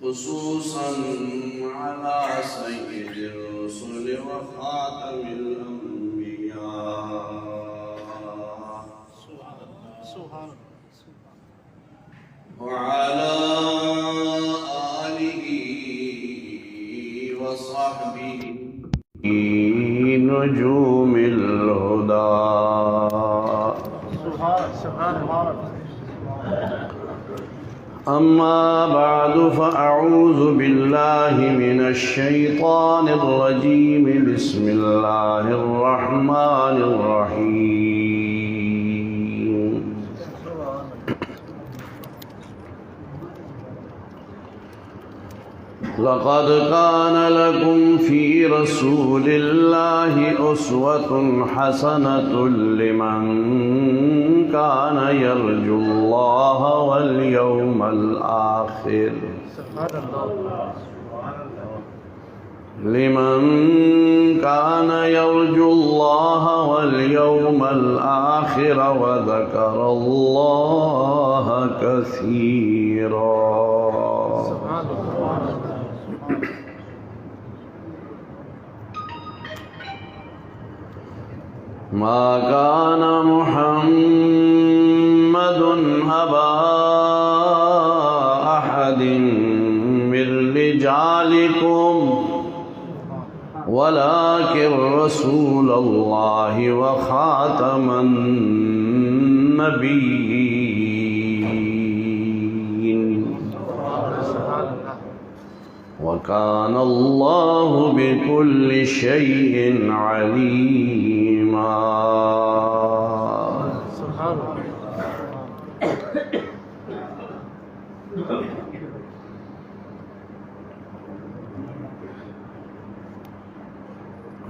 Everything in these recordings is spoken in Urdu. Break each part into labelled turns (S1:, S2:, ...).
S1: خصوصا على سيد الرسل وخاتم الأنبياء وعلى آله وصحبه نجوم الهدى. أما بعد فأعوذ بالله من الشيطان الرجيم. بسم الله الرحمن الرحيم. لقد كان لكم في رسول الله أسوة حسنة لمن كان يرجو الله واليوم الآخر. لمن كان يرجو الله واليوم الآخر وذكر الله كثيرا. ما كان محمد أبا أحد من رجالكم ولكن رسول الله وخاتم النبيين وكان الله بكل شيء عليما.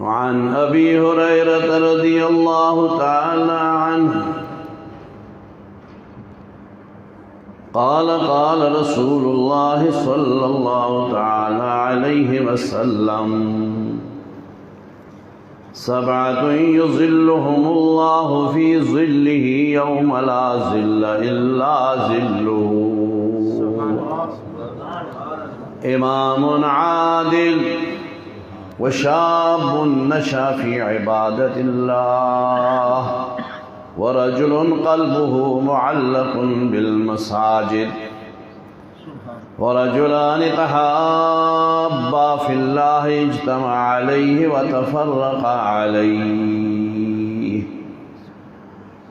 S1: وعن أبي هريرة رضي الله تعالى عنه قال قال رسول الله صلى الله تعالى عليه وسلم: سبعة يظلهم الله في ظله يوم لا ظل إلا ظله: إمام عادل وشاب نشأ في عبادة الله ورجل قلبه معلق بالمساجد ورجلان تحابا في الله اجتمع عليه وتفرقا عليه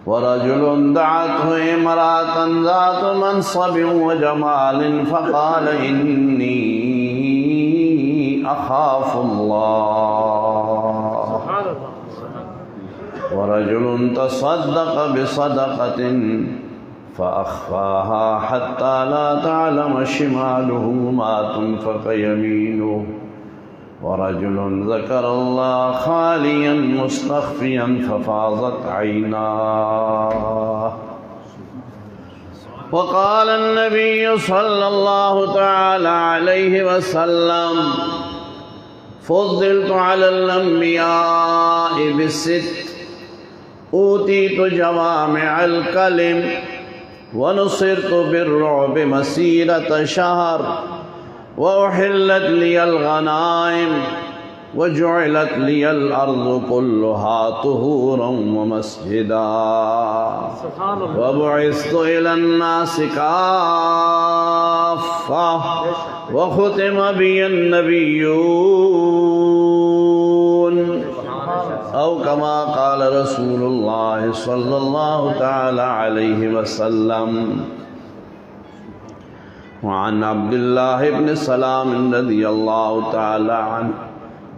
S1: ورجل دعته امرأة ذات منصب وجمال فقال إني أخاف الله ورجل تصدق بصدقة فأخفاها حتى لا تعلم شماله ما تنفق يمينه ورجل ذكر الله خاليا مستخفيا ففاضت عيناه. وقال النبي صلى الله تعالى عليه وسلم: فضلت على الأنبياء بالست: أوتيت جوامع الكلم ونصرت بالرعب مسيرة شهر وأحلت لي الغنائم وجعلت لي الأرض كلها طهورا ومسجدا وبعثت إلى الناس كافة وختم بي النبيون أو كما قال رسول الله صلى الله تعالى عليه وسلم. وعن عبد الله بن سلام رضي الله تعالى عنه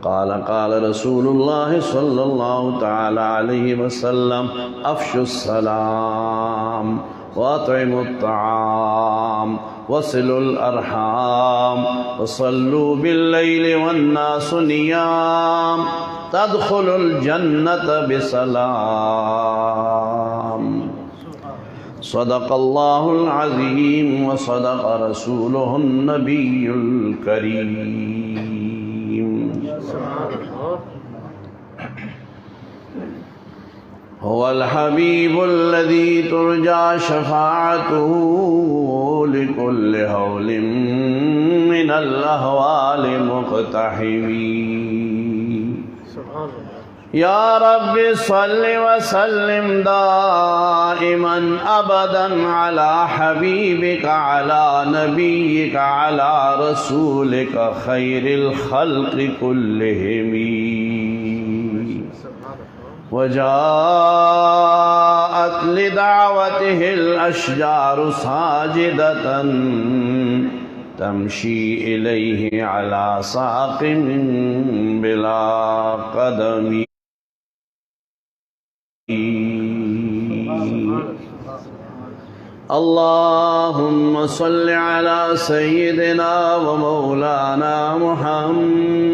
S1: قال قال رسول الله صلى الله تعالى عليه وسلم: أفشوا السلام وأطعموا الطعام وصلوا الأرحام وصلوا بالليل والناس نيام تدخلوا الجنة بسلام. صدق الله العظيم وصدق رسوله النبي الكريم. هو الحبيب الذي ترجى شفاعته لكل هول من الأهوال مقتحمين. يا رب صل وسلم دائما أبدا على حبيبك على نبيك على رسولك خير الخلق كلهم. وجاءت لدعوته الأشجار ساجدة تمشي إليه على ساق بلا قدم. اللهم صل على سيدنا ومولانا محمد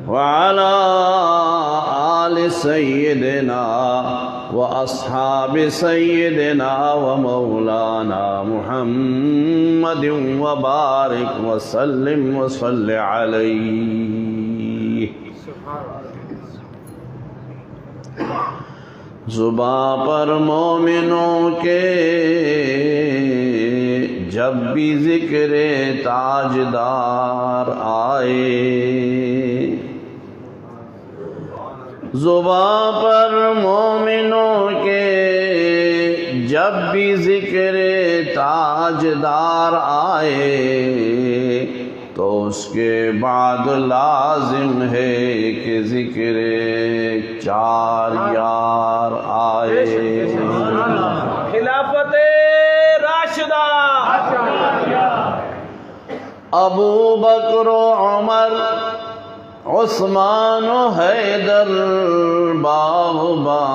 S1: وعلى آل سيدنا وأصحاب سيدنا ومولانا محمد وبارك وسلم وصل عليه. زباں پر مومنوں کے جب بھی ذکر تاجدار آئے، زباں پر مومنوں کے جب بھی ذکر تاجدار آئے تو اس کے بعد لازم ہے کہ ذکر چار یار آئے.
S2: خلافت راشدہ
S1: ابو بکر و عمر عثمان و حیدر باغباں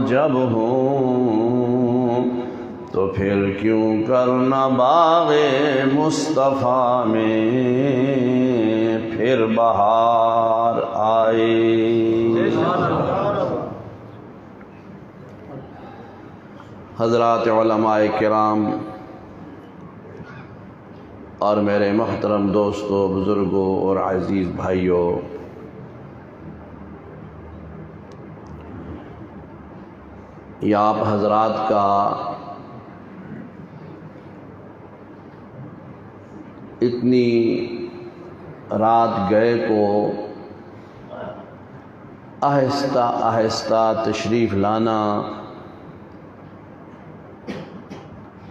S1: جب ہوں تو پھر کیوں کرنا باغ مصطفیٰ میں پھر بہار آئے. حضرات علماء کرام اور میرے محترم دوستوں، بزرگوں اور عزیز بھائیوں، یہ آپ حضرات کا اتنی رات گئے کو آہستہ آہستہ تشریف لانا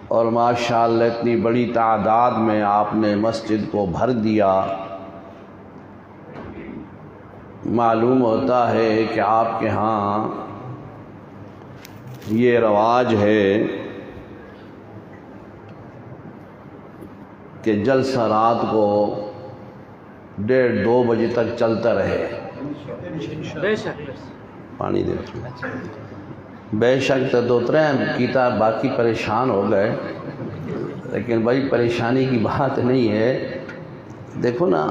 S1: اور ماشاءاللہ اتنی بڑی تعداد میں آپ نے مسجد کو بھر دیا، معلوم ہوتا ہے کہ آپ کے ہاں یہ رواج ہے کہ جلسہ رات کو 1:30-2 بجے تک چلتا رہے.
S2: بے شک
S1: پانی دے بے شک تو ترین کیتا باقی پریشان ہو گئے، لیکن بھائی پریشانی کی بات نہیں ہے. دیکھو نا،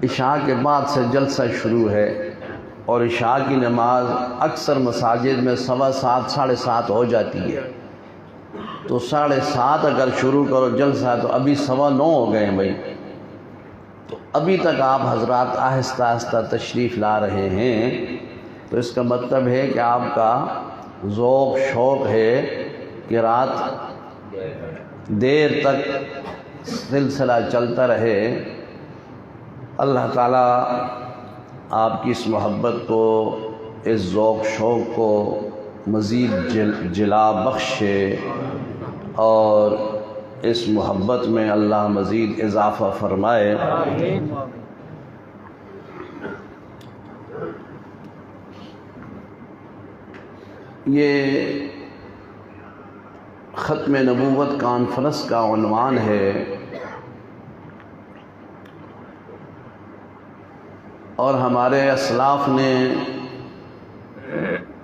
S1: عشاء کے بعد سے جلسہ شروع ہے اور عشاء کی نماز اکثر مساجد میں 7:15 7:30 ہو جاتی ہے. تو 7:30 اگر شروع کرو جلسہ تو ابھی 9:15 ہو گئے ہیں بھائی. تو ابھی تک آپ حضرات آہستہ آہستہ تشریف لا رہے ہیں، تو اس کا مطلب ہے کہ آپ کا ذوق شوق ہے کہ رات دیر تک سلسلہ چلتا رہے. اللہ تعالیٰ آپ کی اس محبت کو، اس ذوق شوق کو مزید جلا بخشے اور اس محبت میں اللہ مزید اضافہ فرمائے. یہ ختم نبوت کانفرنس کا عنوان ہے اور ہمارے اسلاف نے،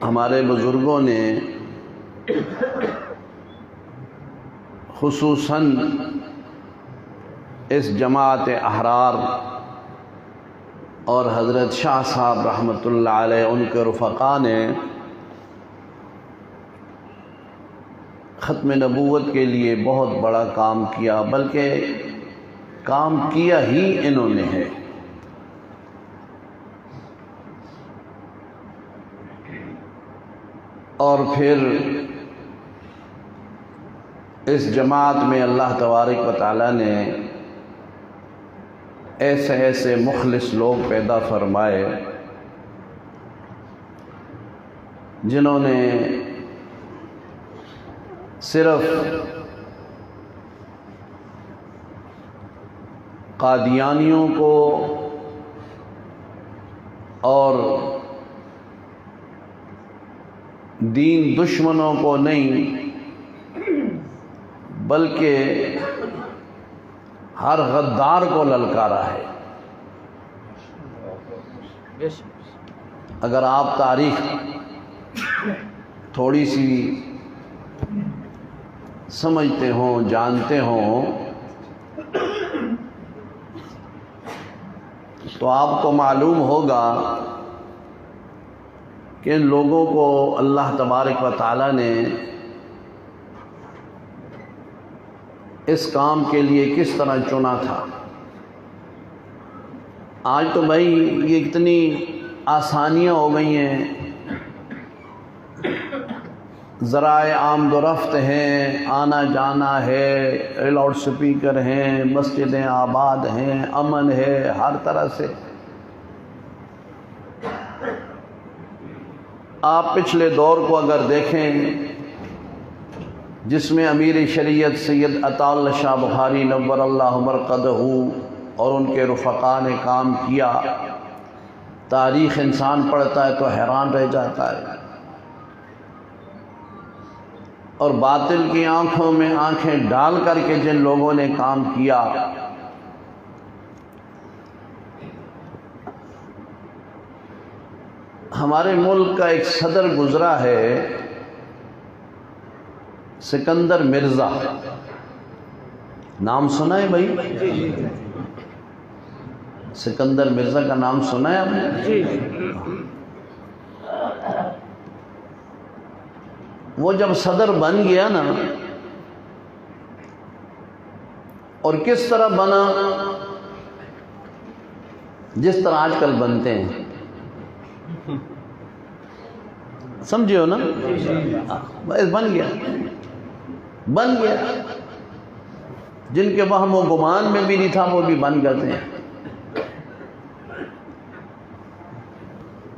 S1: ہمارے بزرگوں نے خصوصاً اس جماعت احرار اور حضرت شاہ صاحب رحمۃ اللہ علیہ ان کے رفقا نے ختم نبوت کے لیے بہت بڑا کام کیا، بلکہ کام کیا ہی انہوں نے ہے. اور پھر اس جماعت میں اللہ تبارک و تعالیٰ نے ایسے ایسے مخلص لوگ پیدا فرمائے جنہوں نے صرف قادیانیوں کو اور دین دشمنوں کو نہیں بلکہ ہر غدار کو للکارا ہے۔ اگر آپ تاریخ تھوڑی سی سمجھتے ہوں، جانتے ہوں، تو آپ کو معلوم ہوگا کہ ان لوگوں کو اللہ تبارک و تعالیٰ نے اس کام کے لیے کس طرح چنا تھا۔ آج تو بھائی یہ اتنی آسانیاں ہو گئی ہیں، ذرائع آمد و رفت ہیں، آنا جانا ہے، لاؤڈ سپیکر ہیں، مسجدیں آباد ہیں، امن ہے ہر طرح سے۔ آپ پچھلے دور کو اگر دیکھیں جس میں امیر شریعت سید عطا اللہ شاہ بخاری نور اللہ مرقدہ اور ان کے رفقاء نے کام کیا، تاریخ انسان پڑھتا ہے تو حیران رہ جاتا ہے۔ اور باطل کی آنکھوں میں آنکھیں ڈال کر کے جن لوگوں نے کام کیا، ہمارے ملک کا ایک صدر گزرا ہے سکندر مرزا، نام سنا ہے بھائی؟ سکندر مرزا کا نام سنا ہے آپ نے؟ وہ جب صدر بن گیا نا، اور کس طرح بنا؟ جس طرح آج کل بنتے ہیں، سمجھے ہو نا؟ بس بن گیا۔ جن کے وہم و گمان میں بھی نہیں تھا وہ بھی بن گئے ہیں۔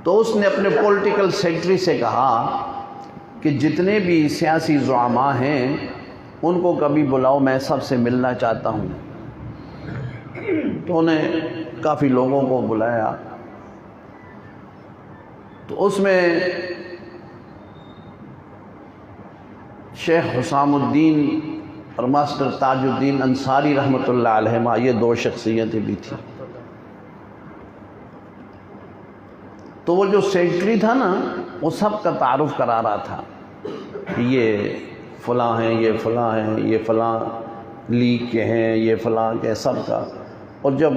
S1: تو اس نے اپنے پولیٹیکل سیکرٹری سے کہا کہ جتنے بھی سیاسی زعماء ہیں ان کو کبھی بلاؤ، میں سب سے ملنا چاہتا ہوں۔ تو انہیں کافی لوگوں کو بلایا، تو اس میں شیخ حسام الدین اور ماسٹر تاج الدین انصاری رحمۃ اللہ علیہما، یہ دو شخصیتیں بھی تھیں۔ تو وہ جو سیکرٹری تھا نا، وہ سب کا تعارف کرا رہا تھا کہ یہ فلاں ہیں، یہ فلاں ہیں، یہ فلاں لیگ کے ہیں، یہ فلاں کے، سب کا۔ اور جب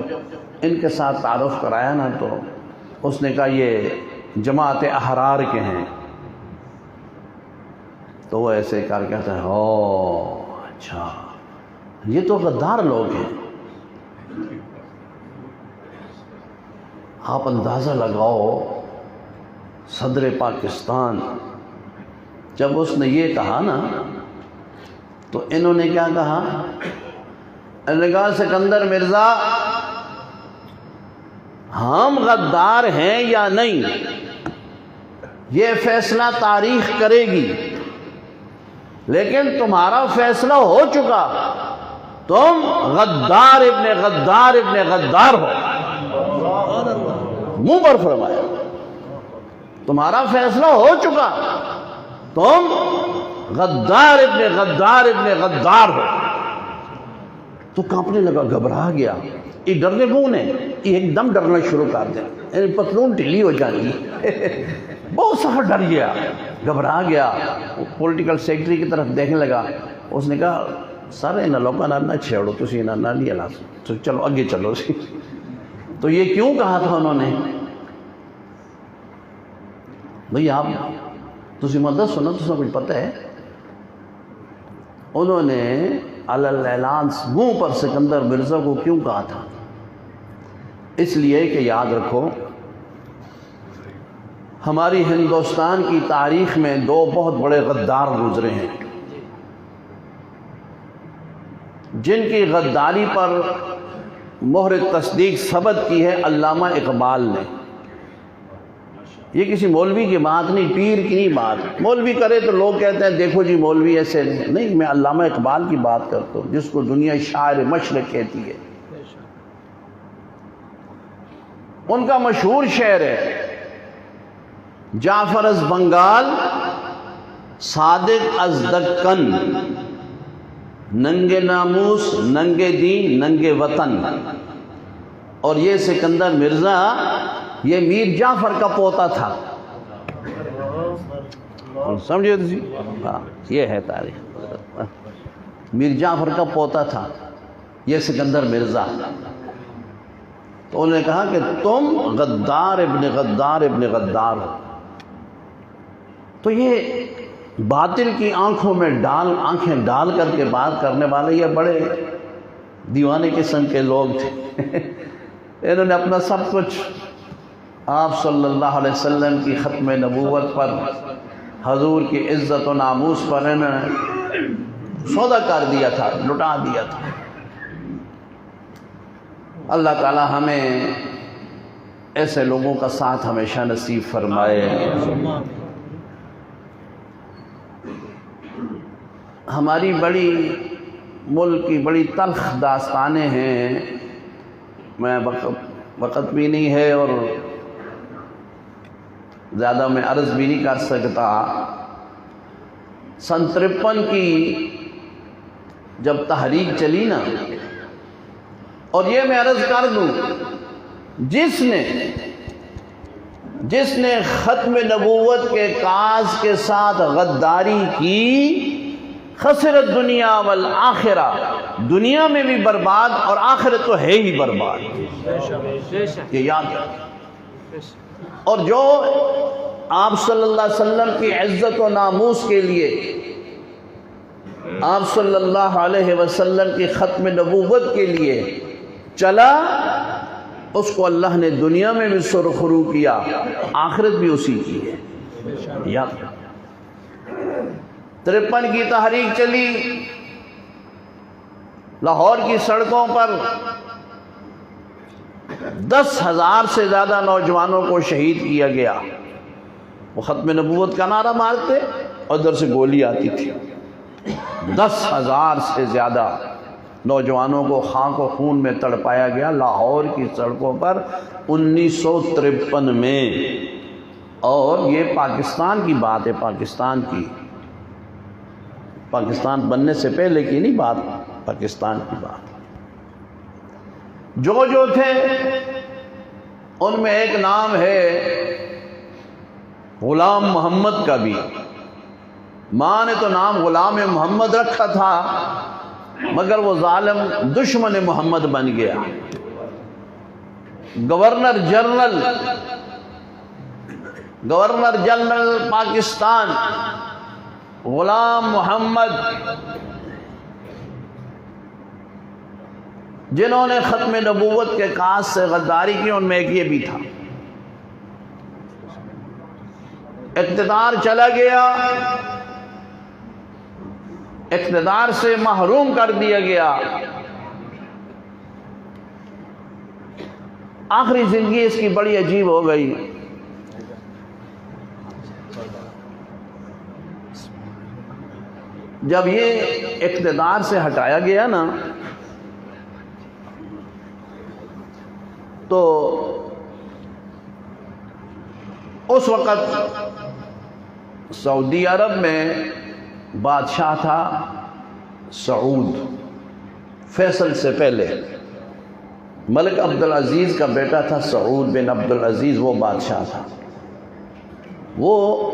S1: ان کے ساتھ تعارف کرایا نا تو اس نے کہا یہ جماعت احرار کے ہیں۔ تو وہ ایسے کر کہتا ہے، او اچھا، یہ تو غدار لوگ ہیں۔ آپ اندازہ لگاؤ، صدر پاکستان جب اس نے یہ کہا نا تو انہوں نے کیا کہا؟ انہوں نے کہا سکندر مرزا، ہم غدار ہیں یا نہیں یہ فیصلہ تاریخ کرے گی، لیکن تمہارا فیصلہ ہو چکا، تم غدار ابن غدار ابن غدار ہو۔ منہ پر فرمایا، تمہارا فیصلہ ہو چکا، تم غدار ابن غدار ابن غدار ہو۔ تو کانپنے لگا، گھبرا گیا۔ یہ ڈرنے کون ہے؟ یہ ایک دم ڈرنا شروع کر دیا، پتلون ڈھیلی ہو جانی، بہت سخت ڈر گیا، گھبرا گیا۔ پولیٹیکل سیکرٹری کی طرف دیکھنے لگا، اس نے کہا سر انہاں لوگاں نال نہ چھیڑو، تسی انہاں نال نہیں ہلا، چلو اگے چلو سی۔ تو یہ کیوں کہا تھا انہوں نے؟ بھئی آپ تسی مدد سنو، تسا کچھ پتہ ہے؟ انہوں نے علل اعلان منہ پر سکندر مرزا کو کیوں کہا تھا؟ اس لیے کہ یاد رکھو، ہماری ہندوستان کی تاریخ میں دو بہت بڑے غدار گزرے ہیں، جن کی غداری پر مہر تصدیق ثبت کی ہے علامہ اقبال نے۔ یہ کسی مولوی کی بات نہیں، پیر کی نہیں بات۔ مولوی کرے تو لوگ کہتے ہیں دیکھو جی مولوی ایسے نہیں، میں علامہ اقبال کی بات کرتا ہوں، جس کو دنیا شاعر مشرق کہتی ہے۔ ان کا مشہور شعر ہے، جعفر از بنگال صادق از دکن، ننگے ناموس ننگے دین ننگے وطن۔ اور یہ سکندر مرزا یہ میر جعفر کا پوتا تھا، سمجھے تھی؟ ہاں، یہ ہے تاریخ، میر جعفر کا پوتا تھا یہ سکندر مرزا۔ تو انہوں نے کہا کہ تم غدار ابن غدار ابن غدار ہو۔ تو یہ باطل کی آنکھوں میں آنکھیں ڈال کر کے بات کرنے والے یہ بڑے دیوانے قسم کے لوگ تھے۔ انہوں نے اپنا سب کچھ آپ صلی اللہ علیہ وسلم کی ختم نبوت پر، حضور کی عزت و ناموس پر انہوں نے سودا کر دیا تھا، لٹا دیا تھا۔ اللہ تعالی ہمیں ایسے لوگوں کا ساتھ ہمیشہ نصیب فرمائے۔ ہماری بڑی ملک کی بڑی تلخ داستانیں ہیں، میں وقت بھی نہیں ہے اور زیادہ میں عرض بھی نہیں کر سکتا۔ سن 53 کی جب تحریک چلی نا، اور یہ میں عرض کر دوں، جس نے ختم نبوت کے کاز کے ساتھ غداری کی، خسرت دنیا والآخرہ، دنیا میں بھی برباد اور آخرت تو ہے ہی برباد، یہ یاد رکھیں۔ اور جو آپ صلی اللہ علیہ وسلم کی عزت و ناموس کے لیے، آپ صلی اللہ علیہ وسلم کی ختم نبوت کے لیے چلا، اس کو اللہ نے دنیا میں بھی سرخرو کیا، آخرت بھی اسی کی ہے، یاد رکھیں۔ 53 کی تحریک چلی، لاہور کی سڑکوں پر 10,000 سے زیادہ نوجوانوں کو شہید کیا گیا۔ وہ ختم نبوت کا نعرہ مارتے اور ادھر سے گولی آتی تھی۔ 10,000 سے زیادہ نوجوانوں کو خاک و خون میں تڑپایا گیا لاہور کی سڑکوں پر 1953 میں۔ اور یہ پاکستان کی بات ہے، پاکستان بننے سے پہلے کی نہیں بات، پاکستان کی بات۔ جو تھے ان میں ایک نام ہے غلام محمد کا بھی۔ ماں نے تو نام غلام محمد رکھا تھا، مگر وہ ظالم دشمن محمد بن گیا۔ گورنر جنرل پاکستان غلام محمد، جنہوں نے ختم نبوت کے کاز سے غداری کی، ان میں ایک یہ بھی تھا۔ اقتدار چلا گیا، اقتدار سے محروم کر دیا گیا، آخری زندگی اس کی بڑی عجیب ہو گئی۔ جب یہ اقتدار سے ہٹایا گیا نا، تو اس وقت سعودی عرب میں بادشاہ تھا سعود، فیصل سے پہلے ملک عبدالعزیز کا بیٹا تھا سعود بن عبدالعزیز، وہ بادشاہ تھا۔ وہ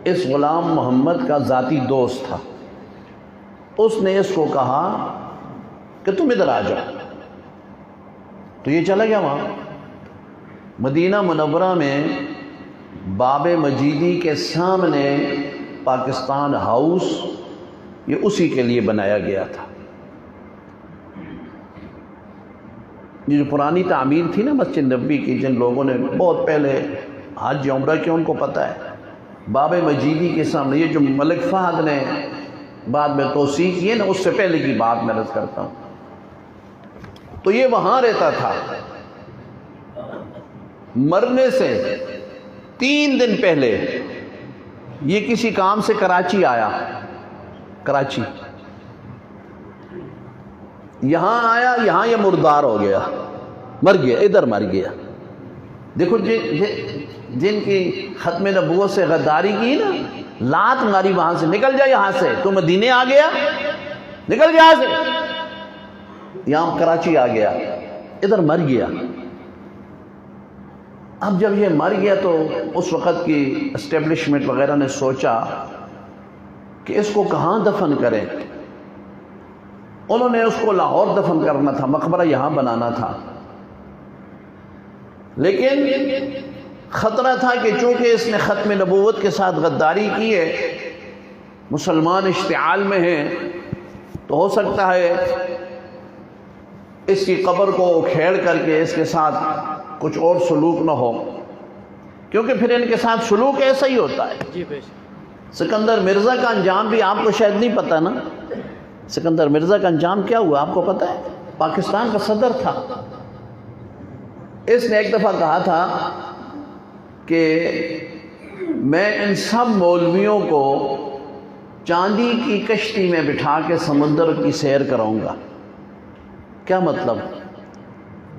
S1: اس غلام محمد کا ذاتی دوست تھا۔ اس نے اس کو کہا کہ تم ادھر آ جاؤ، تو یہ چلا گیا وہاں مدینہ منورہ میں باب مجیدی کے سامنے پاکستان ہاؤس، یہ اسی کے لیے بنایا گیا تھا۔ یہ جو پرانی تعمیر تھی نا مسجد نبوی کی، جن لوگوں نے بہت پہلے حج عمرہ کے ان کو پتہ ہے. باب مجیدی کے سامنے یہ جو ملک فہد نے بعد میں توسیع کی ہے نا، اس سے پہلے کی بات میں عرض کرتا ہوں. تو یہ وہاں رہتا تھا. مرنے سے 3 دن پہلے یہ کسی کام سے کراچی آیا. کراچی یہاں آیا، یہاں یہ مردار ہو گیا، مر گیا، ادھر مر گیا. دیکھو جن کی ختم نبوت سے غداری کی نا، لات ماری وہاں سے، نکل جا یہاں سے، تو مدینے آ گیا، نکل جا یہاں سے. یہاں کراچی آ گیا، ادھر مر گیا. اب جب یہ مر گیا تو اس وقت کی اسٹیبلشمنٹ وغیرہ نے سوچا کہ اس کو کہاں دفن کریں. انہوں نے اس کو لاہور دفن کرنا تھا، مقبرہ یہاں بنانا تھا، لیکن خطرہ تھا کہ چونکہ اس نے ختم نبوت کے ساتھ غداری کی ہے، مسلمان اشتعال میں ہیں، تو ہو سکتا ہے اس کی قبر کو اکھیڑ کر کے اس کے ساتھ کچھ اور سلوک نہ ہو، کیونکہ پھر ان کے ساتھ سلوک ایسا ہی ہوتا ہے.
S2: جی
S1: سکندر مرزا کا انجام بھی آپ کو شاید نہیں پتہ نا. سکندر مرزا کا انجام کیا ہوا آپ کو پتہ ہے؟ پاکستان کا صدر تھا. اس نے ایک دفعہ کہا تھا کہ میں ان سب مولویوں کو چاندی کی کشتی میں بٹھا کے سمندر کی سیر کراؤں گا. کیا مطلب؟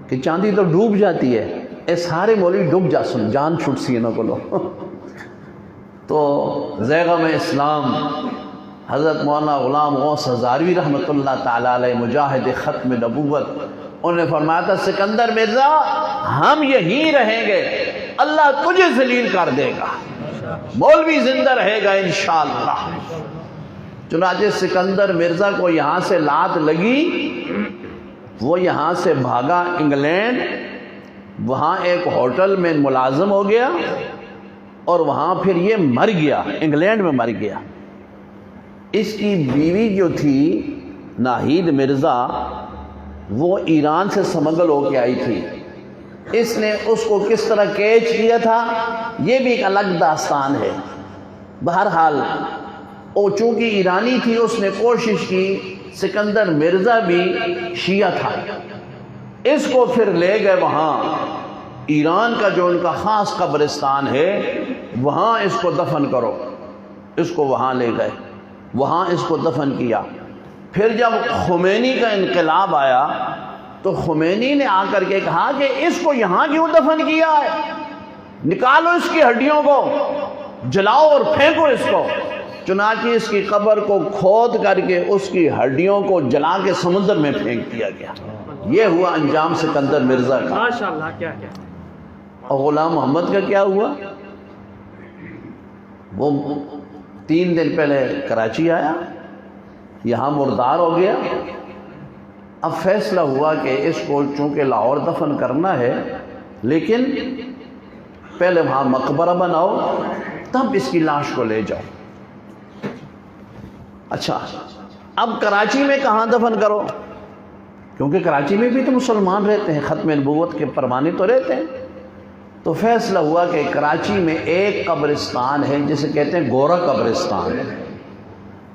S1: کہ چاندی تو ڈوب جاتی ہے، اے سارے مولوی ڈوب جا سن، جان چھٹ سی نہ کو. تو زیغم اسلام حضرت مولانا غلام غوث ہزاروی رحمۃ اللہ تعالیٰ علیہ، مجاہد ختم نبوت، انہوں نے فرمایا تھا سکندر مرزا ہم یہیں رہیں گے، اللہ تجھے ذلیل کر دے گا، مولوی زندہ رہے گا انشاءاللہ. چنانچہ سکندر مرزا کو یہاں سے لات لگی، وہ یہاں سے بھاگا انگلینڈ، وہاں ایک ہوٹل میں ملازم ہو گیا، اور وہاں پھر یہ مر گیا، انگلینڈ میں مر گیا. اس کی بیوی جو تھی ناہید مرزا، وہ ایران سے سمگل ہو کے آئی تھی. اس نے اس کو کس طرح کیچ کیا تھا یہ بھی ایک الگ داستان ہے. بہرحال وہ چونکہ ایرانی تھی، اس نے کوشش کی، سکندر مرزا بھی شیعہ تھا، اس کو پھر لے گئے وہاں ایران کا جو ان کا خاص قبرستان ہے، وہاں اس کو دفن کرو. اس کو وہاں لے گئے، وہاں اس کو دفن کیا. پھر جب خمینی کا انقلاب آیا تو خمینی نے آ کر کے کہا کہ اس کو یہاں کیوں دفن کیا ہے، نکالو اس کی ہڈیوں کو، جلاؤ اور پھینکو اس کو. چنانچہ اس کی قبر کو کھود کر کے اس کی ہڈیوں کو جلا کے سمندر میں پھینک دیا گیا. یہ ہوا انجام سکندر مرزا کا.
S2: ماشاءاللہ. کیا
S1: اور غلام محمد کا کیا ہوا؟ وہ 3 دن پہلے کراچی آیا، یہاں مردار ہو گیا. اب فیصلہ ہوا کہ اس کو چونکہ لاہور دفن کرنا ہے، لیکن پہلے وہاں مقبرہ بناؤ، تب اس کی لاش کو لے جاؤ. اچھا، اب کراچی میں کہاں دفن کرو؟ کیونکہ کراچی میں بھی تو مسلمان رہتے ہیں، ختم نبوت کے پروانے تو رہتے ہیں. تو فیصلہ ہوا کہ کراچی میں ایک قبرستان ہے جسے کہتے ہیں گورا قبرستان.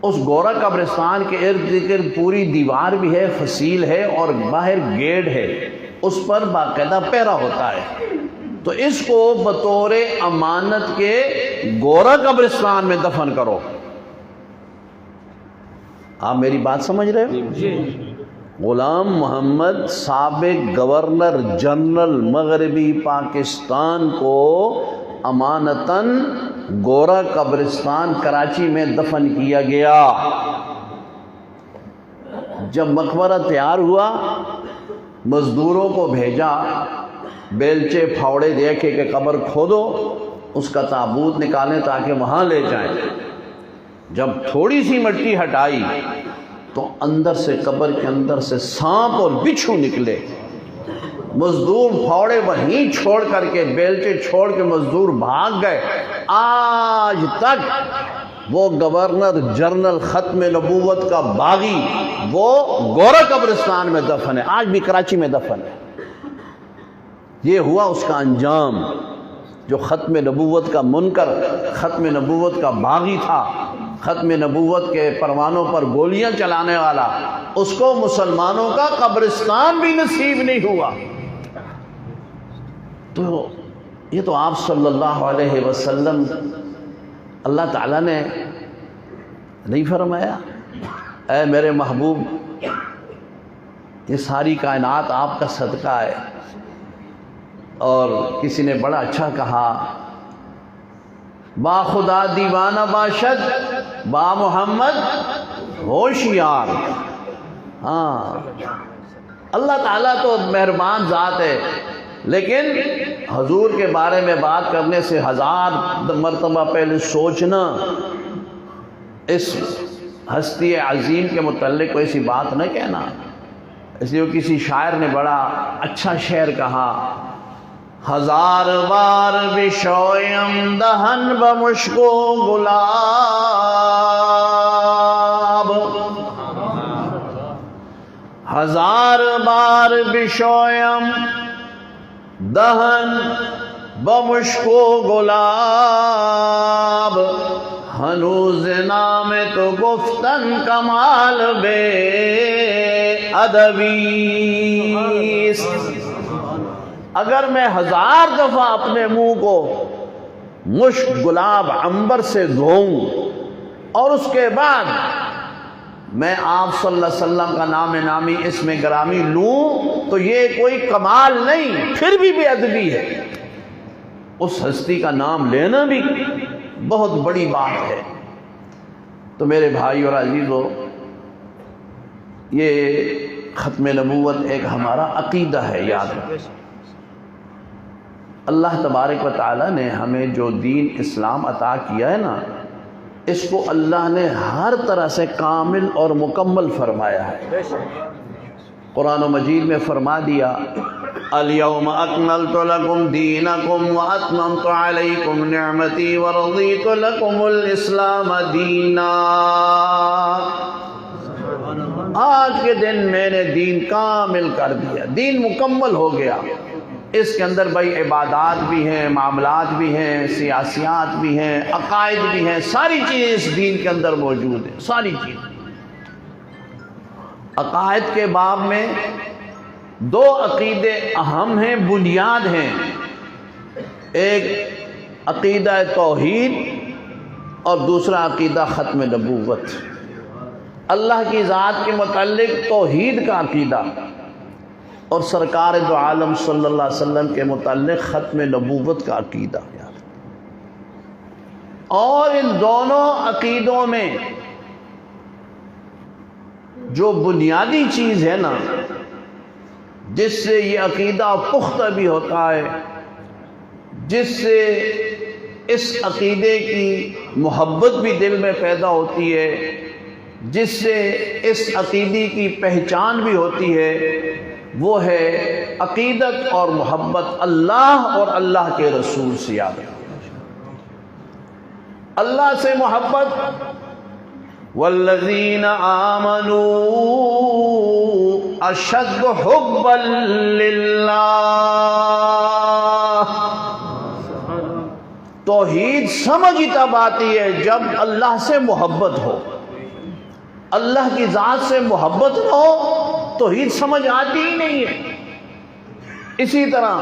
S1: اس گورا قبرستان کے ارد گرد پوری دیوار بھی ہے، فصیل ہے، اور باہر گیٹ ہے، اس پر باقاعدہ پہرا ہوتا ہے. تو اس کو بطور امانت کے گورا قبرستان میں دفن کرو. آپ میری بات سمجھ رہے ہو؟
S2: جی.
S1: غلام محمد سابق گورنر جنرل مغربی پاکستان کو امانتاً گورا قبرستان کراچی میں دفن کیا گیا. جب مقبرہ تیار ہوا، مزدوروں کو بھیجا، بیلچے پھاوڑے دے کے کہ قبر کھودو، اس کا تابوت نکالیں تاکہ وہاں لے جائیں. جب تھوڑی سی مٹی ہٹائی تو اندر سے، قبر کے اندر سے سانپ اور بچھو نکلے. مزدور پھاوڑے وہیں چھوڑ کر کے، بیلچے چھوڑ کے مزدور بھاگ گئے. آج تک وہ گورنر جنرل ختم نبوت کا باغی وہ گورا قبرستان میں دفن ہے، آج بھی کراچی میں دفن ہے. یہ ہوا اس کا انجام. جو ختم نبوت کا منکر، ختم نبوت کا باغی تھا، ختم نبوت کے پروانوں پر گولیاں چلانے والا، اس کو مسلمانوں کا قبرستان بھی نصیب نہیں ہوا۔ تو یہ تو آپ صلی اللہ علیہ وسلم اللہ تعالیٰ نے نہیں فرمایا اے میرے محبوب یہ ساری کائنات آپ کا صدقہ ہے؟ اور کسی نے بڑا اچھا کہا، با خدا دیوانہ باشد، با محمد ہوشیار۔ ہاں، اللہ تعالیٰ تو مہربان ذات ہے، لیکن حضور کے بارے میں بات کرنے سے 1000 مرتبہ پہلے سوچنا، اس ہستی عظیم کے متعلق کوئی ایسی بات نہ کہنا۔ اس لیے کسی شاعر نے بڑا اچھا شعر کہا، 1000 بار بشویم دہن بمشک و گلاب، 1000 بار بشویم دہن بمشک و گلاب، ہنوز نام تو گفتن کمال بے ادبی۔ اگر میں 1000 دفعہ اپنے منہ کو مشک، گلاب، عنبر سے دھوؤں اور اس کے بعد میں آپ صلی اللہ علیہ وسلم کا نام نامی اسم گرامی لوں تو یہ کوئی کمال نہیں، پھر بھی بے ادبی ہے۔ اس ہستی کا نام لینا بھی بہت بڑی بات ہے۔ تو میرے بھائی اور عزیزو، یہ ختم نبوت ایک ہمارا عقیدہ ہے، یاد رکھیں۔ اللہ تبارک و تعالیٰ نے ہمیں جو دین اسلام عطا کیا ہے نا، اس کو اللہ نے ہر طرح سے کامل اور مکمل فرمایا ہے۔ قرآن مجید میں فرما دیا، اليوم اکملت لکم دینکم واتممت علیکم نعمتی ورضیت لکم الاسلام دینا۔ آج کے دن میں نے دین کامل کر دیا، دین مکمل ہو گیا۔ اس کے اندر بھائی عبادات بھی ہیں، معاملات بھی ہیں، سیاسیات بھی ہیں، عقائد بھی ہیں، ساری چیزیں اس دین کے اندر موجود ہیں، ساری چیزیں۔ عقائد کے باب میں 2 عقیدے اہم ہیں، بنیاد ہیں۔ ایک عقیدہ توحید اور دوسرا عقیدہ ختم نبوت۔ اللہ کی ذات کے متعلق توحید کا عقیدہ اور سرکار دو عالم صلی اللہ علیہ وسلم کے متعلق ختم نبوت کا عقیدہ۔ اور ان دونوں عقیدوں میں جو بنیادی چیز ہے نا، جس سے یہ عقیدہ پختہ بھی ہوتا ہے، جس سے اس عقیدے کی محبت بھی دل میں پیدا ہوتی ہے، جس سے اس عقیدے کی پہچان بھی ہوتی ہے، وہ ہے عقیدت اور محبت اللہ اور اللہ کے رسول سے۔ یاد رکھیں، اللہ سے محبت، والذین آمنوا اشد حبا للہ۔ توحید سمجھ تب آتی ہے جب اللہ سے محبت ہو، اللہ کی ذات سے محبت نہ ہو توحید سمجھ آتی ہی نہیں ہے۔ اسی طرح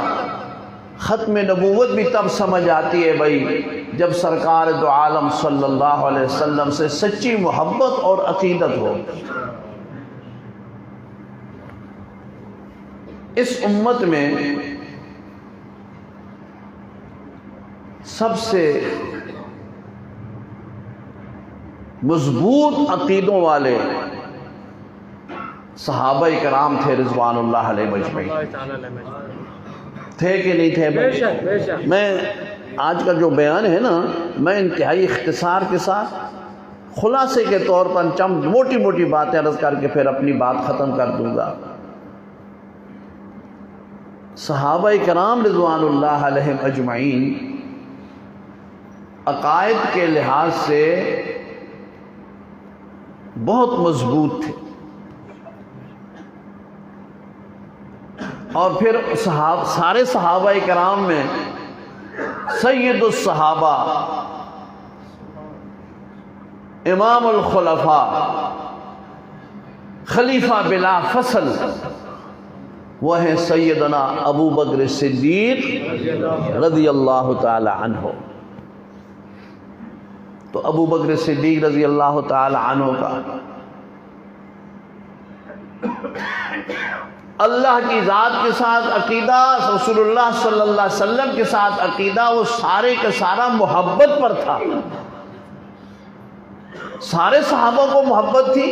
S1: ختم نبوت بھی تب سمجھ آتی ہے بھائی جب سرکار دو عالم صلی اللہ علیہ وسلم سے سچی محبت اور عقیدت ہو۔ اس امت میں سب سے مضبوط عقیدوں والے صحابہ کرام تھے رضوان اللہ علیہ مجمعین۔ تھے کہ نہیں تھے؟
S2: بے شک۔
S1: میں آج کا جو بیان ہے نا، میں انتہائی اختصار کے ساتھ خلاصے کے طور پر چند موٹی موٹی باتیں عرض کر کے پھر اپنی بات ختم کر دوں گا۔ صحابہ کرام رضوان اللہ علیہم اجمعین عقائد کے لحاظ سے بہت مضبوط تھے، اور پھر سارے صحابہ کرام میں سید الصحابہ، امام الخلفاء، خلیفہ بلا فصل، وہ ہیں سیدنا ابو بکر صدیق رضی اللہ تعالی عنہ۔ تو ابو بکر صدیق رضی اللہ تعالی عنہ کا اللہ کی ذات کے ساتھ عقیدہ، رسول اللہ صلی اللہ علیہ وسلم کے ساتھ عقیدہ، وہ سارے کا سارا محبت پر تھا۔ سارے صحابہ کو محبت تھی،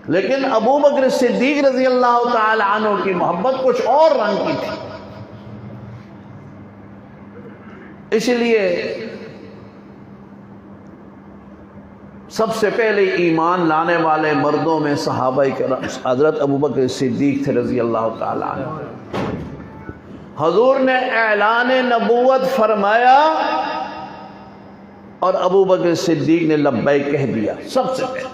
S1: لیکن ابو بکر صدیق رضی اللہ تعالی عنہ کی محبت کچھ اور رنگ کی تھی۔ اس لیے سب سے پہلے ایمان لانے والے مردوں میں صحابہ کرام حضرت ابو بکر صدیق تھے رضی اللہ تعالی عنہ۔ حضور نے اعلان نبوت فرمایا اور ابو بکر صدیق نے لبیک کہہ دیا سب سے پہلے،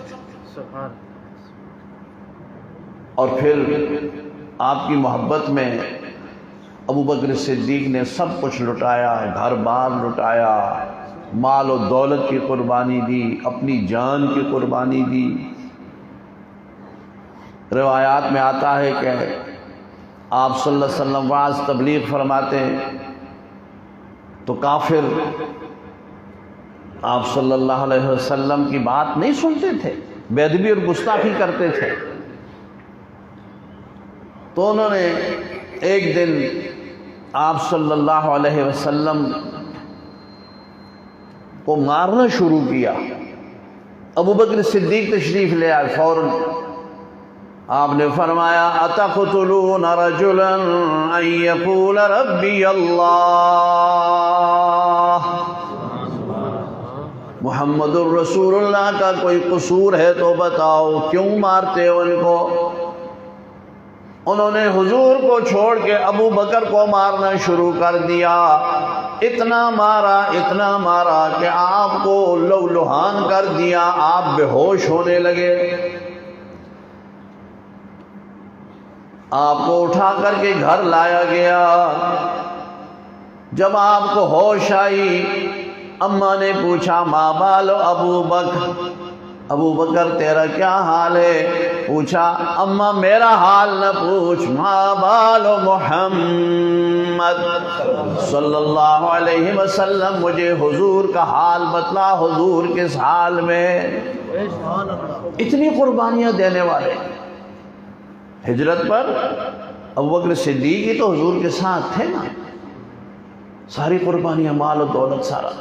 S1: اور پھر آپ کی محبت میں ابو بکر صدیق نے سب کچھ لٹایا، گھر بار لٹایا، مال و دولت کی قربانی دی، اپنی جان کی قربانی دی۔ روایات میں آتا ہے کہ آپ صلی اللہ علیہ وسلم واعظ تبلیغ فرماتے ہیں تو کافر آپ صلی اللہ علیہ وسلم کی بات نہیں سنتے تھے، بے ادبی اور گستاخی کرتے تھے۔ تو انہوں نے ایک دن آپ صلی اللہ علیہ وسلم کو مارنا شروع کیا۔ ابو بکر صدیق تشریف لے آئے، فوراً آپ نے فرمایا اتقتلون رجلا ان یقول ربی اللہ، محمد الرسول اللہ کا کوئی قصور ہے تو بتاؤ، کیوں مارتے ہو ان کو؟ انہوں نے حضور کو چھوڑ کے ابو بکر کو مارنا شروع کر دیا۔ اتنا مارا کہ آپ کو لہو-لہان کر دیا، آپ بے ہوش ہونے لگے۔ آپ کو اٹھا کر کے گھر لایا گیا۔ جب آپ کو ہوش آئی، اماں نے پوچھا ما بال ابو بکر، ابو بکر تیرا کیا حال ہے؟ پوچھا اماں میرا حال نہ پوچھ، ما بال محمد صلی اللہ علیہ وسلم، مجھے حضور کا حال بتلا، حضور کس حال میں؟ اتنی قربانیاں دینے والے ہجرت پر ابو بکر صدیق ہی تو حضور کے ساتھ تھے نا، ساری قربانیاں، مال و دولت سارا۔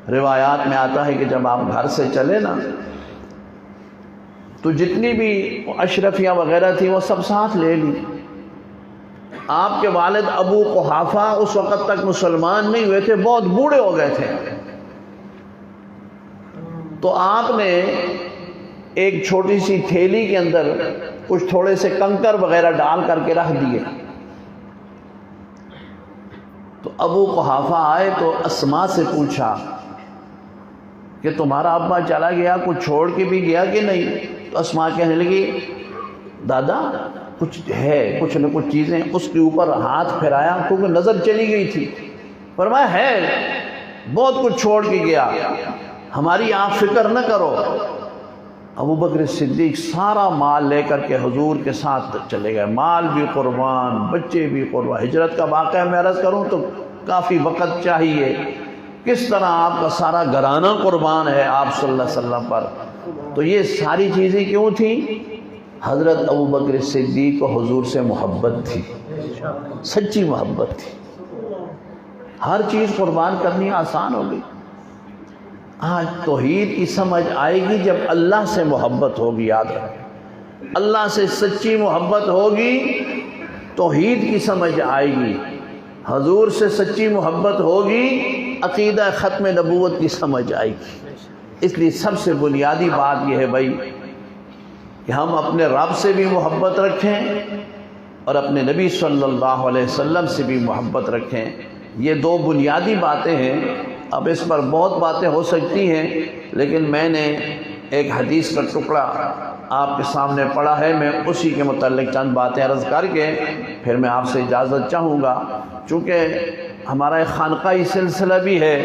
S1: روایات میں آتا ہے کہ جب آپ گھر سے چلے نا تو جتنی بھی اشرفیاں وغیرہ تھیں وہ سب ساتھ لے لی۔ آپ کے والد ابو قحافہ اس وقت تک مسلمان نہیں ہوئے تھے، بہت بوڑھے ہو گئے تھے۔ تو آپ نے ایک چھوٹی سی تھیلی کے اندر کچھ تھوڑے سے کنکر وغیرہ ڈال کر کے رکھ دیے۔ تو ابو قحافہ آئے تو اسماء سے پوچھا کہ تمہارا ابا چلا گیا، کچھ چھوڑ کے بھی گیا کہ نہیں؟ تو اسماء کہنے لگی دادا کچھ ہے، کچھ نہ کچھ چیزیں۔ اس کے اوپر ہاتھ پھیرایا کیونکہ نظر چلی گئی تھی، فرمایا ہے بہت کچھ چھوڑ کے گیا، ہماری آپ فکر نہ کرو۔ ابو بکر صدیق سارا مال لے کر کے حضور کے ساتھ چلے گئے، مال بھی قربان، بچے بھی قربان۔ ہجرت کا واقعہ میں عرض کروں تو کافی وقت چاہیے، کس طرح آپ کا سارا گھرانہ قربان ہے آپ صلی اللہ علیہ وسلم پر۔ تو یہ ساری چیزیں کیوں تھیں؟ حضرت ابو بکر صدیق کو حضور سے محبت تھی، سچی محبت تھی۔ ہر چیز قربان کرنی آسان ہو گئی۔ آج توحید کی سمجھ آئے گی جب اللہ سے محبت ہوگی۔ یاد رکھیں، اللہ سے سچی محبت ہوگی، توحید کی سمجھ آئے گی۔ حضور سے سچی محبت ہوگی، عقیدہ ختم نبوت کی سمجھ آئے گی۔ اس لیے سب سے بنیادی بات یہ ہے بھائی کہ ہم اپنے رب سے بھی محبت رکھیں اور اپنے نبی صلی اللہ علیہ وسلم سے بھی محبت رکھیں۔ یہ دو بنیادی باتیں ہیں۔ اب اس پر بہت باتیں ہو سکتی ہیں، لیکن میں نے ایک حدیث کا ٹکڑا آپ کے سامنے پڑھا ہے، میں اسی کے متعلق چند باتیں عرض کر کے پھر میں آپ سے اجازت چاہوں گا۔ چونکہ ہمارا ایک خانقاہی سلسلہ بھی ہے،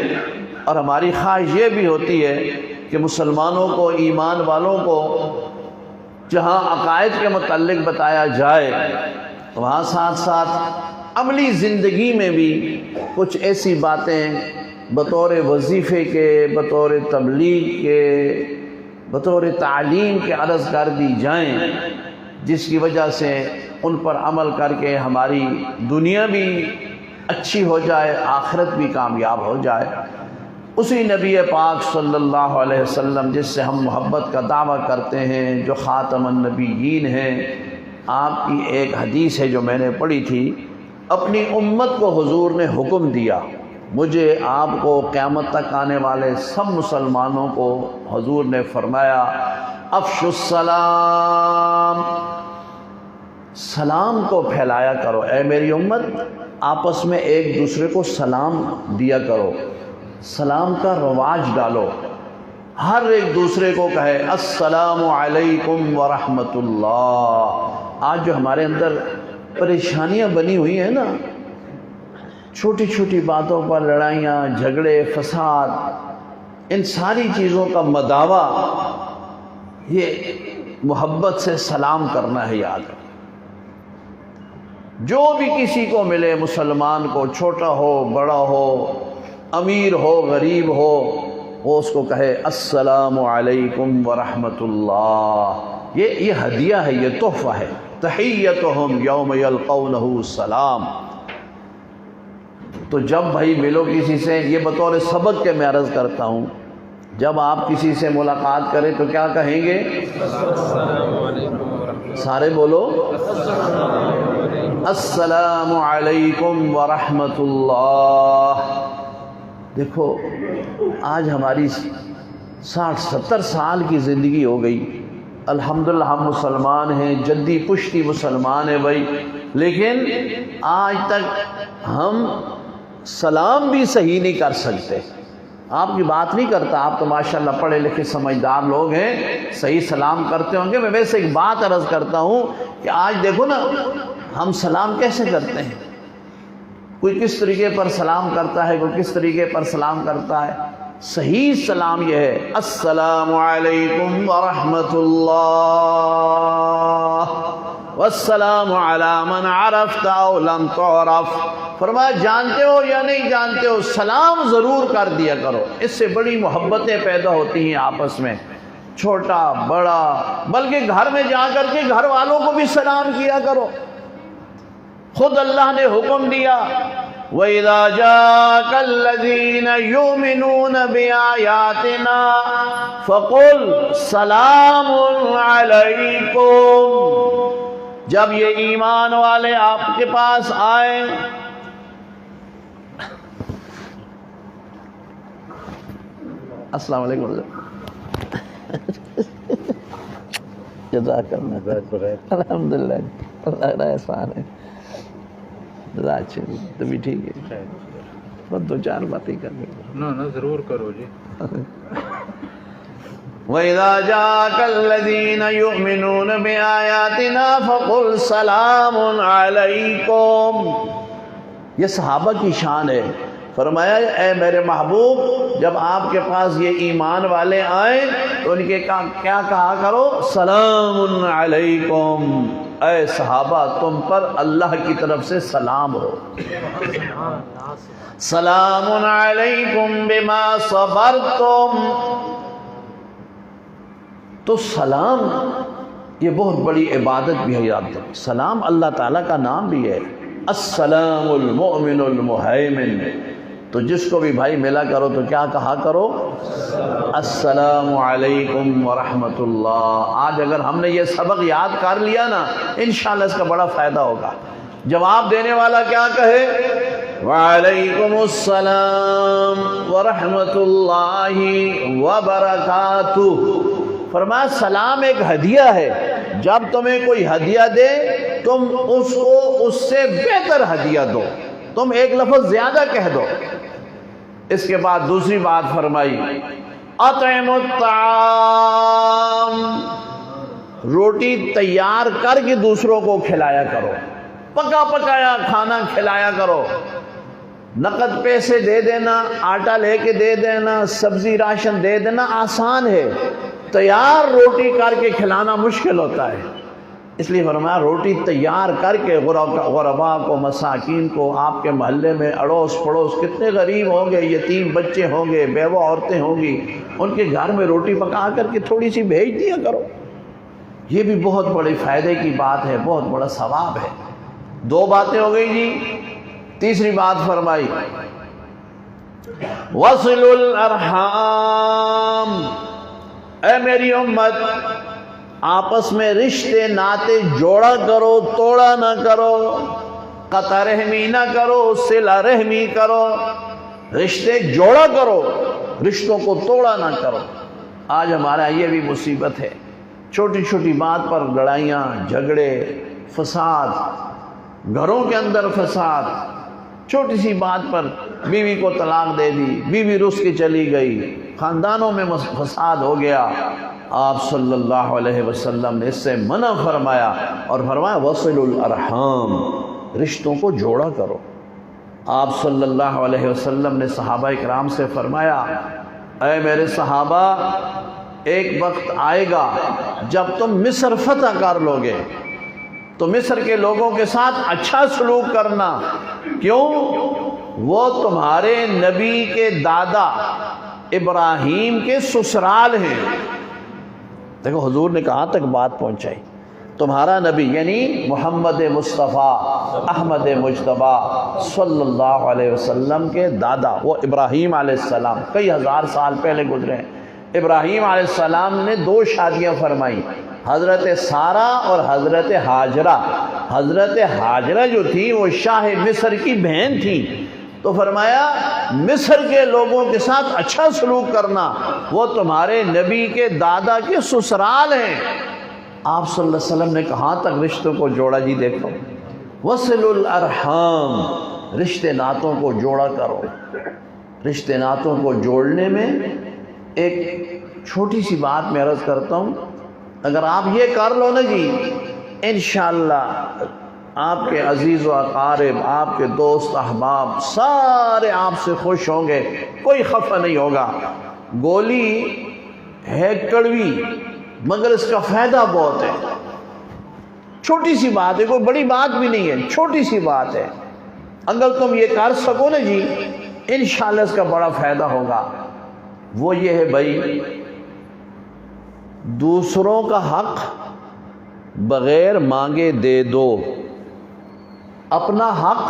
S1: اور ہماری خواہش یہ بھی ہوتی ہے کہ مسلمانوں کو، ایمان والوں کو جہاں عقائد کے متعلق بتایا جائے، وہاں ساتھ ساتھ عملی زندگی میں بھی کچھ ایسی باتیں بطور وظیفے کے، بطور تبلیغ کے، بطور تعلیم کے عرض کر دی جائیں، جس کی وجہ سے ان پر عمل کر کے ہماری دنیا بھی اچھی ہو جائے، آخرت بھی کامیاب ہو جائے۔ اسی نبی پاک صلی اللہ علیہ وسلم جس سے ہم محبت کا دعویٰ کرتے ہیں، جو خاتم النبیین ہیں، آپ کی ایک حدیث ہے جو میں نے پڑھی تھی، اپنی امت کو حضور نے حکم دیا، مجھے آپ کو قیامت تک آنے والے سب مسلمانوں کو حضور نے فرمایا افشوا السلام، سلام کو پھیلایا کرو، اے میری امت آپس میں ایک دوسرے کو سلام دیا کرو، سلام کا رواج ڈالو، ہر ایک دوسرے کو کہے السلام علیکم ورحمۃ اللہ۔ آج جو ہمارے اندر پریشانیاں بنی ہوئی ہیں نا، چھوٹی چھوٹی باتوں پر لڑائیاں، جھگڑے، فساد، ان ساری چیزوں کا مداوع یہ محبت سے سلام کرنا ہے۔ یاد رکھیں، جو بھی کسی کو ملے، مسلمان کو، چھوٹا ہو بڑا ہو، امیر ہو غریب ہو، وہ اس کو کہے السلام علیکم ورحمۃ اللہ۔ یہ ہدیہ ہے، یہ تحفہ ہے۔ تحیتہم یوم یلقونہ سلام۔ تو جب بھائی ملو کسی سے، یہ بطور سبق کے میں عرض کرتا ہوں، جب آپ کسی سے ملاقات کریں تو کیا کہیں گے؟ سارے بولو السلام علیکم ورحمۃ اللہ۔ دیکھو آج ہماری 60-70 سال کی زندگی ہو گئی، الحمدللہ ہم مسلمان ہیں، جدی پشتی مسلمان ہیں بھائی، لیکن آج تک ہم سلام بھی صحیح نہیں کر سکتے۔ آپ کی بات نہیں کرتا، آپ تو ماشاءاللہ پڑھے لکھے سمجھدار لوگ ہیں، صحیح سلام کرتے ہوں گے۔ میں ویسے ایک بات عرض کرتا ہوں کہ آج دیکھو نا ہم سلام کیسے کرتے ہیں، کوئی کس طریقے پر سلام کرتا ہے، کوئی کس طریقے پر سلام کرتا ہے۔ صحیح سلام یہ ہے السلام علیکم ورحمۃ اللہ والسلام علی من عرفت او لم تعرف۔ فرمایا جانتے ہو یا نہیں جانتے ہو، سلام ضرور کر دیا کرو، اس سے بڑی محبتیں پیدا ہوتی ہیں آپس میں، چھوٹا بڑا، بلکہ گھر میں جا کر کے گھر والوں کو بھی سلام کیا کرو۔ خود اللہ نے حکم دیا وَإِذَا جَاءَكَ الَّذِينَ يُؤْمِنُونَ بِآيَاتِنَا فَقُلْ سَلَامٌ عَلَيْكُمْ۔ جب یہ ایمان والے آپ کے پاس آئیں، السلام علیکم، جزاک اللہ، الحمدللہ، اللہ کا احسان ہے، اچھا تو بھی ٹھیک ہے، بس دو چار باتیں کر لیں۔
S2: نا ضرور کرو جی۔
S1: وَإِذَا جَاءَكَ الَّذِينَ يُؤْمِنُونَ بِآيَاتِنَا فَقُلْ سَلَامٌ عَلَيْكُمْ۔ یہ صحابہ کی شان ہے۔ فرمایا اے میرے محبوب جب آپ کے پاس یہ ایمان والے آئیں تو ان کے کیا کہا کرو؟ سلام علیکم، اے صحابہ تم پر اللہ کی طرف سے سلام ہو، سلام علیکم بما صبرتم۔ تو سلام یہ بہت بڑی عبادت بھی ہے، یاد رکھو، سلام اللہ تعالیٰ کا نام بھی ہے، السلام المؤمن المہیمن۔ تو جس کو بھی بھائی ملا کرو تو کیا کہا کرو؟ السلام علیکم ورحمۃ اللہ۔ آج اگر ہم نے یہ سبق یاد کر لیا نا، انشاءاللہ اس کا بڑا فائدہ ہوگا۔ جواب دینے والا کیا کہے؟ وعلیکم السلام ورحمۃ اللہ وبرکاتہ۔ فرمایا سلام ایک ہدیہ ہے، جب تمہیں کوئی ہدیہ دے تم اس کو اس سے بہتر ہدیہ دو، تم ایک لفظ زیادہ کہہ دو۔ اس کے بعد دوسری بات فرمائی اطعم الطعام، روٹی تیار کر کے دوسروں کو کھلایا کرو، پکا پکایا کھانا کھلایا کرو۔ نقد پیسے دے دینا، آٹا لے کے دے دینا، سبزی راشن دے دینا آسان ہے، تیار روٹی کر کے کھلانا مشکل ہوتا ہے۔ اس لیے فرمایا روٹی تیار کر کے غربا کو، مساکین کو، آپ کے محلے میں اڑوس پڑوس کتنے غریب ہوں گے، یتیم بچے ہوں گے، بیوہ عورتیں ہوں گی، ان کے گھر میں روٹی پکا کر کے تھوڑی سی بھیج دیا کرو۔ یہ بھی بہت بڑے فائدے کی بات ہے، بہت بڑا ثواب ہے۔ دو باتیں ہو گئی جی۔ تیسری بات فرمائی وصل الارحام، اے میری امت آپس میں رشتے ناتے جوڑا کرو، توڑا نہ کرو، قطع رحمی نہ کرو، صلہ رحمی کرو، رشتے جوڑا کرو، رشتوں کو توڑا نہ کرو۔ آج ہمارا یہ بھی مصیبت ہے، چھوٹی چھوٹی بات پر لڑائیاں، جھگڑے، فساد، گھروں کے اندر فساد، چھوٹی سی بات پر بیوی کو طلاق دے دی، بیوی رس کے چلی گئی، خاندانوں میں فساد ہو گیا۔ آپ صلی اللہ علیہ وسلم نے اس سے منع فرمایا اور فرمایا وصل الارحام، رشتوں کو جوڑا کرو۔ آپ صلی اللہ علیہ وسلم نے صحابہ اکرام سے فرمایا اے میرے صحابہ، ایک وقت آئے گا جب تم مصر فتح کر لو گے تو مصر کے لوگوں کے ساتھ اچھا سلوک کرنا، کیوں؟ وہ تمہارے نبی کے دادا ابراہیم کے سسرال ہیں۔ دیکھو حضور نے کہاں تک بات پہنچائی، تمہارا نبی یعنی محمد مصطفیٰ احمد مجتبیٰ صلی اللہ علیہ وسلم کے دادا، وہ ابراہیم علیہ السلام کئی ہزار سال پہلے گزرے ہیں۔ ابراہیم علیہ السلام نے دو شادیاں فرمائی، حضرت سارہ اور حضرت ہاجرہ۔ حضرت ہاجرہ جو تھی وہ شاہ مصر کی بہن تھی، تو فرمایا مصر کے لوگوں کے ساتھ اچھا سلوک کرنا، وہ تمہارے نبی کے دادا کے سسرال ہیں۔ آپ صلی اللہ علیہ وسلم نے کہاں تک رشتوں کو جوڑا جی؟ دیکھو وصل الارحام، رشتے ناتوں کو جوڑا کرو۔ رشتے ناتوں کو جوڑنے میں ایک چھوٹی سی بات میں عرض کرتا ہوں، اگر آپ یہ کر لو نا جی، انشاءاللہ آپ کے عزیز و اقارب، آپ کے دوست احباب سارے آپ سے خوش ہوں گے، کوئی خفا نہیں ہوگا۔ گولی ہے کڑوی مگر اس کا فائدہ بہت ہے۔ چھوٹی سی بات ہے، کوئی بڑی بات بھی نہیں ہے، چھوٹی سی بات ہے، اگر تم یہ کر سکو نا جی انشاءاللہ اس کا بڑا فائدہ ہوگا۔ وہ یہ ہے بھائی، دوسروں کا حق بغیر مانگے دے دو، اپنا حق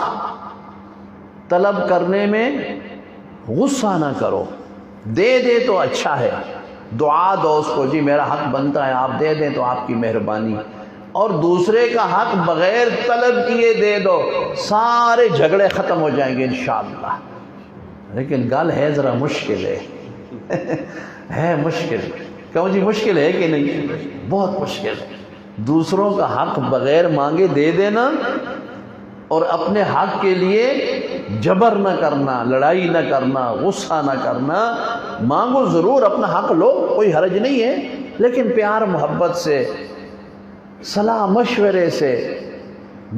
S1: طلب کرنے میں غصہ نہ کرو، دے دے تو اچھا ہے، دعا دو اس کو، جی میرا حق بنتا ہے آپ دے دیں تو آپ کی مہربانی، اور دوسرے کا حق بغیر طلب کیے دے دو، سارے جھگڑے ختم ہو جائیں گے انشاءاللہ۔ لیکن گل ہے ذرا مشکل ہے ہے مشکل، کہوں جی مشکل ہے کہ نہیں؟ بہت مشکل ہے۔ دوسروں کا حق بغیر مانگے دے دینا اور اپنے حق کے لیے جبر نہ کرنا، لڑائی نہ کرنا، غصہ نہ کرنا۔ مانگو ضرور، اپنا حق لو، کوئی حرج نہیں ہے، لیکن پیار محبت سے، صلاح مشورے سے،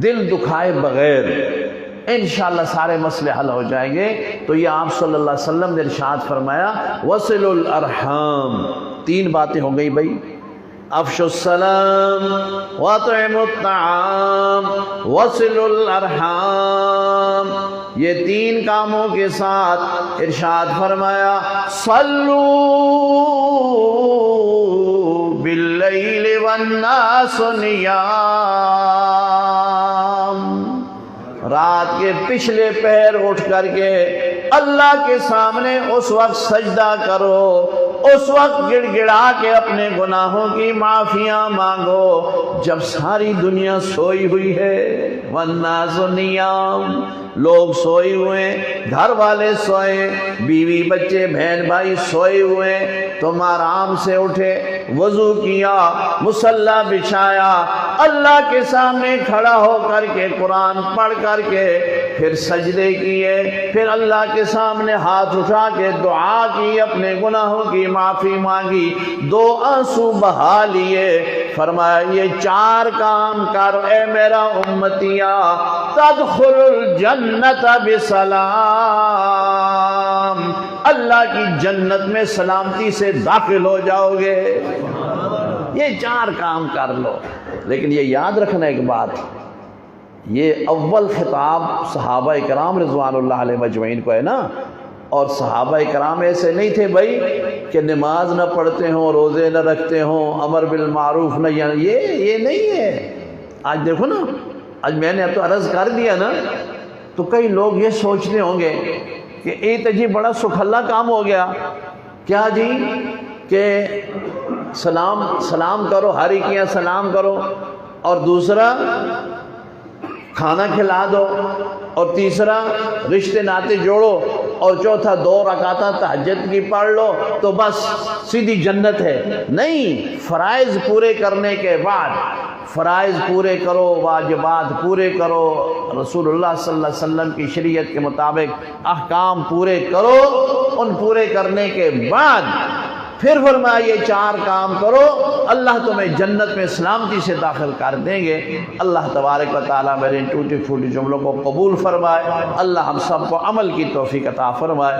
S1: دل دکھائے بغیر، انشاءاللہ سارے مسئلے حل ہو جائیں گے۔ تو یہ آپ صلی اللہ علیہ وسلم نے ارشاد فرمایا وصل الارحام۔ تین باتیں ہو گئی بھائی، افشوا السلام واطعموا الطعام وصل الارحام۔ یہ تین کاموں کے ساتھ ارشاد فرمایا صلو باللیل والناس نیام، رات کے پچھلے پہر اٹھ کر کے اللہ کے سامنے اس وقت سجدہ کرو، اس وقت گڑ گڑا کے اپنے گناہوں کی معافیاں مانگو جب ساری دنیا سوئی ہوئی ہے۔ والناس نیام، لوگ سوئے ہوئے، گھر والے سوئے، بیوی بچے بہن بھائی سوئے ہوئے، تم آرام سے اٹھے، وضو کیا، مصلی بچھایا، اللہ کے سامنے کھڑا ہو کر کے قرآن پڑھ کر کے پھر سجدے کیے، پھر اللہ کے سامنے ہاتھ اٹھا کے دعا کی، اپنے گناہوں کی معافی مانگی، دو آنسو بہا لیے، فرمایا یہ 4 کام کر اے میرا امتیا، تدخل الجنت بسلام، اللہ کی جنت میں سلامتی سے داخل ہو جاؤ گے۔ یہ 4 کام کر لو۔ لیکن یہ یاد رکھنا ایک بات، یہ اول خطاب صحابہ کرام رضوان اللہ علیہ مجمعین کو ہے نا، اور صحابہ کرام ایسے نہیں تھے بھائی کہ نماز نہ پڑھتے ہوں، روزے نہ رکھتے ہوں، امر بالمعروف نہ، یہ نہیں ہے۔ آج دیکھو نا، آج میں نے تو عرض کر دیا نا، تو کئی لوگ یہ سوچتے ہوں گے کہ یہ تو جی بڑا سکھلا کام ہو گیا، کیا جی کہ سلام کرو، ہاری کیا سلام کرو، اور دوسرا کھانا کھلا دو، اور تیسرا رشتے ناتے جوڑو، اور چوتھا 2 رکعت تہجد کی پڑھ لو تو بس سیدھی جنت ہے۔ نہیں، فرائض پورے کرنے کے بعد، فرائض پورے کرو، واجبات پورے کرو، رسول اللہ صلی اللہ علیہ وسلم کی شریعت کے مطابق احکام پورے کرو، ان پورے کرنے کے بعد پھر فرمایا یہ 4 کام کرو، اللہ تمہیں جنت میں سلامتی سے داخل کر دیں گے۔ اللہ تبارک و تعالیٰ میرے ان ٹوٹی پھوٹی جملوں کو قبول فرمائے، اللہ ہم سب کو عمل کی توفیق عطا فرمائے۔